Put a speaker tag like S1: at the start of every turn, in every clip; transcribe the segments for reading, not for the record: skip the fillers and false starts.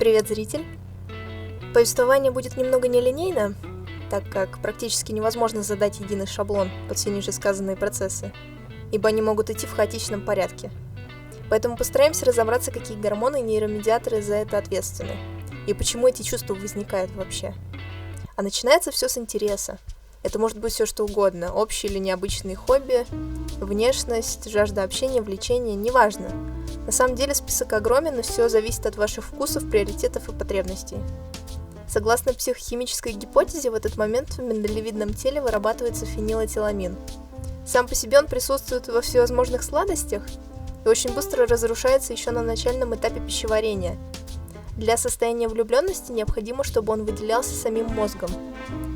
S1: Привет, зритель! Повествование будет немного нелинейно, так как практически невозможно задать единый шаблон под все ниже сказанные процессы, ибо они могут идти в хаотичном порядке. Поэтому постараемся разобраться, какие гормоны и нейромедиаторы за это ответственны, и почему эти чувства возникают вообще. А начинается все с интереса. Это может быть все что угодно, общие или необычные хобби, внешность, жажда общения, влечения, неважно. На самом деле список огромен, но все зависит от ваших вкусов, приоритетов и потребностей. Согласно психохимической гипотезе, в этот момент в миндалевидном теле вырабатывается фенилэтиламин. Сам по себе он присутствует во всевозможных сладостях и очень быстро разрушается еще на начальном этапе пищеварения. Для состояния влюбленности необходимо, чтобы он выделялся самим мозгом,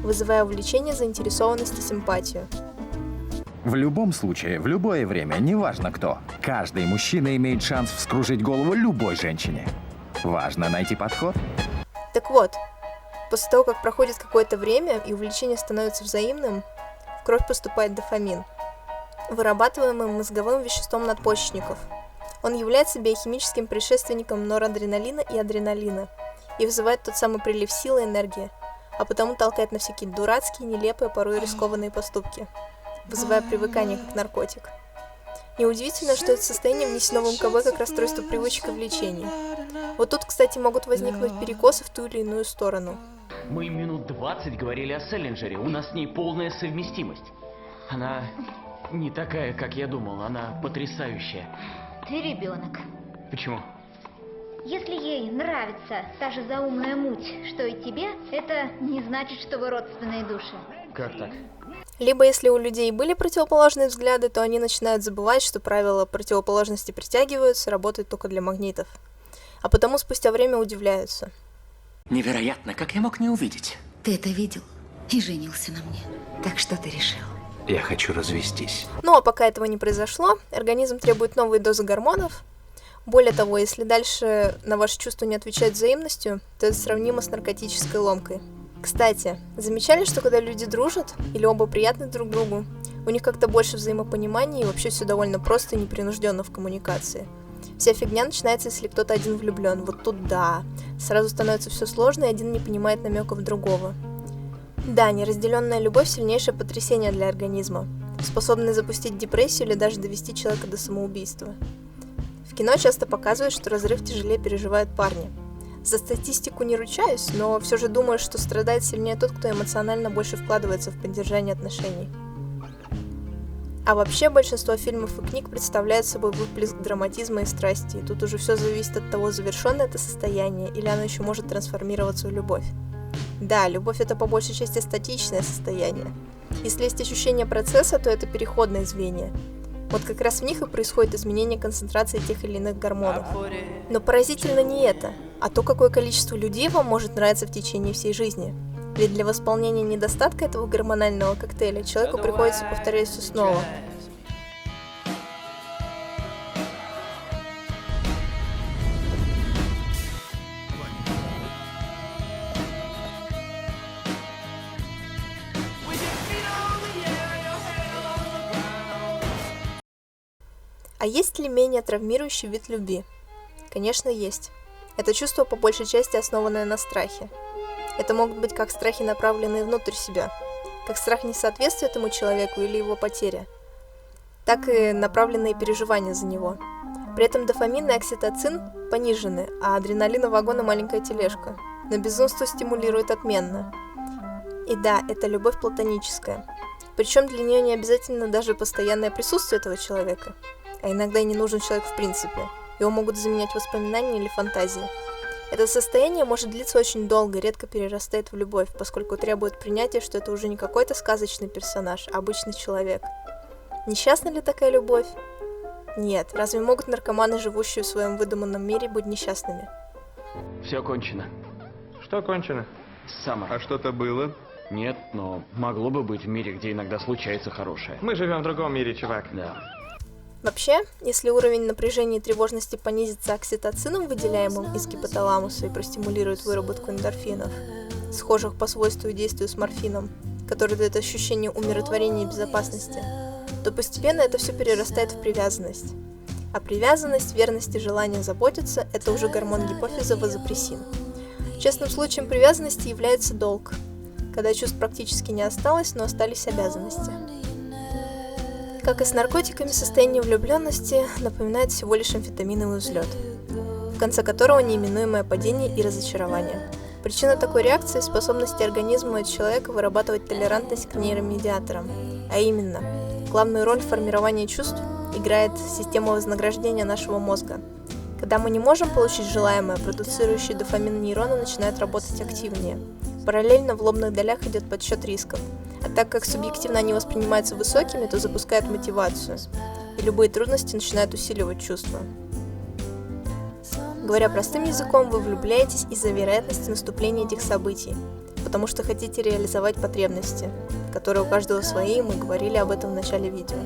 S1: вызывая увлечение, заинтересованность и симпатию.
S2: В любом случае, в любое время, неважно кто, каждый мужчина имеет шанс вскружить голову любой женщине. Важно найти подход.
S1: Так вот, после того, как проходит какое-то время и увлечение становится взаимным, в кровь поступает дофамин, вырабатываемый мозговым веществом надпочечников. Он является биохимическим предшественником норадреналина и адреналина и вызывает тот самый прилив силы и энергии, а потому толкает на всякие дурацкие, нелепые, порой рискованные поступки, вызывая привыкание как наркотик. Неудивительно, что это состояние внесено в МКБ как расстройство привычек и влечений. Вот тут, кстати, могут возникнуть перекосы в ту или иную сторону.
S3: Мы минут 20 говорили о Селлинджере, у нас с ней полная совместимость. Она не такая, как я думал, она потрясающая.
S4: Ты ребенок.
S3: Почему?
S4: Если ей нравится та же заумная муть, что и тебе, это не значит, что вы родственные души.
S3: Как так?
S1: Либо если у людей были противоположные взгляды, то они начинают забывать, что правила противоположности притягиваются, работают только для магнитов. А потому спустя время удивляются.
S5: Невероятно, как я мог не увидеть?
S6: Ты это видел и женился на мне. Так что ты решил?
S5: Я хочу развестись.
S1: Ну а пока этого не произошло, организм требует новые дозы гормонов. Более того, если дальше на ваши чувства не отвечают взаимностью, то это сравнимо с наркотической ломкой. Кстати, замечали, что когда люди дружат или оба приятны друг другу, у них как-то больше взаимопонимания и вообще все довольно просто и непринужденно в коммуникации. Вся фигня начинается, если кто-то один влюблен. Вот тут да, сразу становится все сложно, и один не понимает намеков другого. Да, неразделенная любовь – сильнейшее потрясение для организма, способное запустить депрессию или даже довести человека до самоубийства. В кино часто показывают, что разрыв тяжелее переживают парни. За статистику не ручаюсь, но все же думаю, что страдает сильнее тот, кто эмоционально больше вкладывается в поддержание отношений. А вообще большинство фильмов и книг представляют собой выплеск драматизма и страсти, и тут уже все зависит от того, завершено это состояние или оно еще может трансформироваться в любовь. Да, любовь — это по большей части статичное состояние. Если есть ощущение процесса, то это переходные звенья. Вот как раз в них и происходит изменение концентрации тех или иных гормонов. Но поразительно не это, а то, какое количество людей вам может нравиться в течение всей жизни. Ведь для восполнения недостатка этого гормонального коктейля человеку приходится повторять все снова. А есть ли менее травмирующий вид любви? Конечно, есть. Это чувство по большей части основанное на страхе. Это могут быть как страхи, направленные внутрь себя, как страх несоответствия этому человеку или его потеря, так и направленные переживания за него. При этом дофамин и окситоцин понижены, а адреналина вагона маленькая тележка, но безумство стимулирует отменно. И да, это любовь платоническая. Причем для нее не обязательно даже постоянное присутствие этого человека. А иногда и не нужен человек в принципе. Его могут заменять воспоминания или фантазии. Это состояние может длиться очень долго и редко перерастает в любовь, поскольку требует принятия, что это уже не какой-то сказочный персонаж, а обычный человек. Несчастна ли такая любовь? Нет, разве могут наркоманы, живущие в своем выдуманном мире, быть несчастными?
S3: Все кончено.
S7: Что кончено?
S3: Саммер.
S7: А что-то было?
S3: Нет, но могло бы быть в мире, где иногда случается хорошее.
S7: Мы живем в другом мире, чувак.
S3: Да.
S1: Вообще, если уровень напряжения и тревожности понизится окситоцином, выделяемым из гипоталамуса, и простимулирует выработку эндорфинов, схожих по свойству и действию с морфином, который дает ощущение умиротворения и безопасности, то постепенно это все перерастает в привязанность. А привязанность, верность и желание заботиться – это уже гормон гипофиза вазопрессин. Частным случаем привязанности является долг, когда чувств практически не осталось, но остались обязанности. Как и с наркотиками, состояние влюбленности напоминает всего лишь амфетаминовый взлет, в конце которого неименуемое падение и разочарование. Причина такой реакции – способности организма и человека вырабатывать толерантность к нейромедиаторам, а именно, главную роль в формировании чувств играет система вознаграждения нашего мозга. Когда мы не можем получить желаемое, продуцирующие дофамин нейроны начинают работать активнее. Параллельно в лобных долях идет подсчет рисков, а так как субъективно они воспринимаются высокими, то запускают мотивацию, и любые трудности начинают усиливать чувства. Говоря простым языком, вы влюбляетесь из-за вероятности наступления этих событий, потому что хотите реализовать потребности, которые у каждого свои, и мы говорили об этом в начале видео.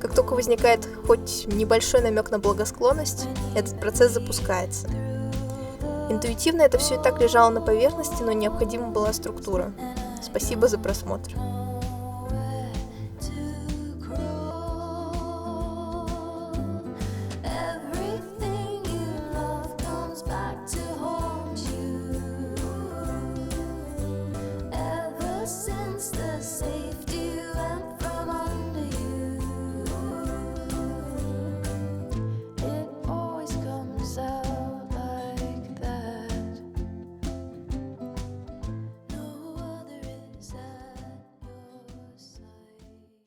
S1: Как только возникает хоть небольшой намек на благосклонность, этот процесс запускается. Интуитивно это все и так лежало на поверхности, но необходима была структура. Спасибо за просмотр.